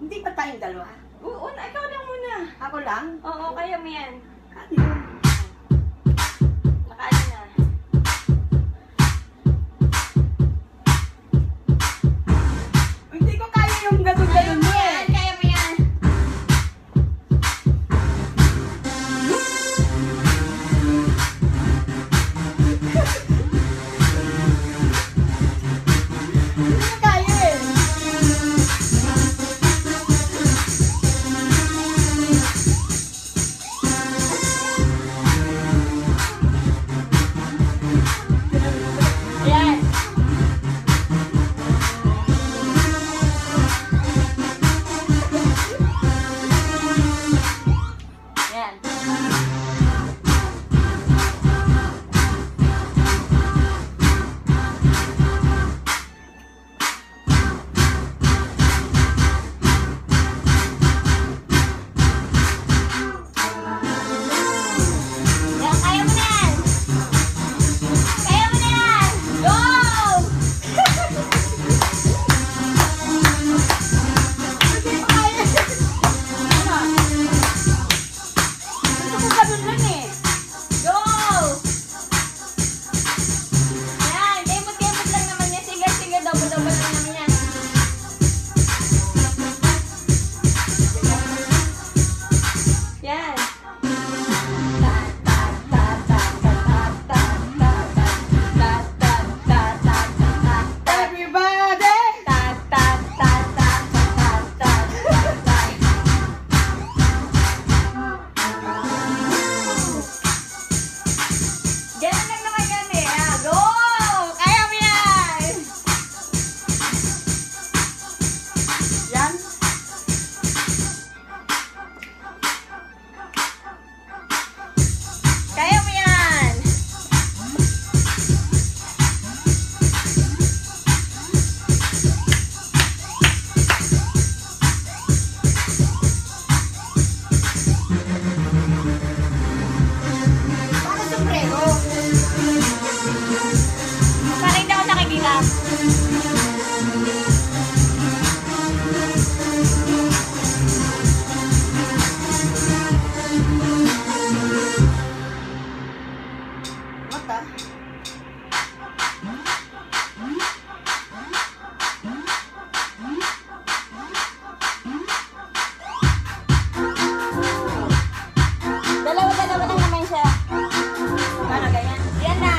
Hindi pa tayong dalawa. Oo, ikaw lang muna. Ako lang? Oo, kaya mo yan. Ano yun? Nakaano na. Hindi ko kaya yung ganun-ganun mo eh. Kaya mo yan. Hindi ko kaya eh. Yan. Yan. Yan, kaya mo na yan. Kaya mo na yan. Go! Hindi ko kaya. Ano? Gusto ko ganun lang eh. Go! Yan, kemot-kemot lang naman yan. Sige, double-double lang naman yan. Yan. Everybody! Ganun lang naman yan eh. Ah, go! Kaya mo yan! Yan. Kaya mo yan! Bakit sombrero? Parang hindi ako nakikita. Mata. Dalawa-dalawa lang naman siya. Paano ganyan? Yan na.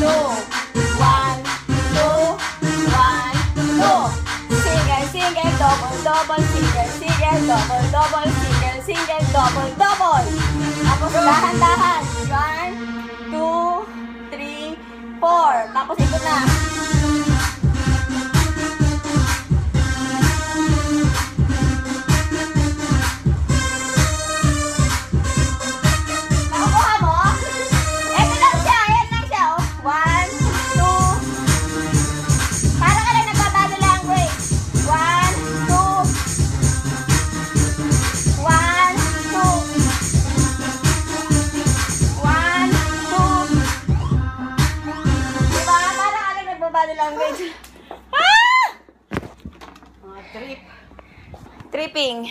2, 1, 2, 1, 2. Single, single, double, double, single, single, double, double, single, single, double, double. Tapos dahan-dahan. 1, 2, 3, 4. Tapos ito na. Nakukuha mo? Ito lang siya. Ayan lang siya. Oh. 1, 2. Para ka lang nagbabado language. 1, 2. 1, 2. 1, 2. Diba? Para ka lang nagbabado language. Ah! Trip. Tripping.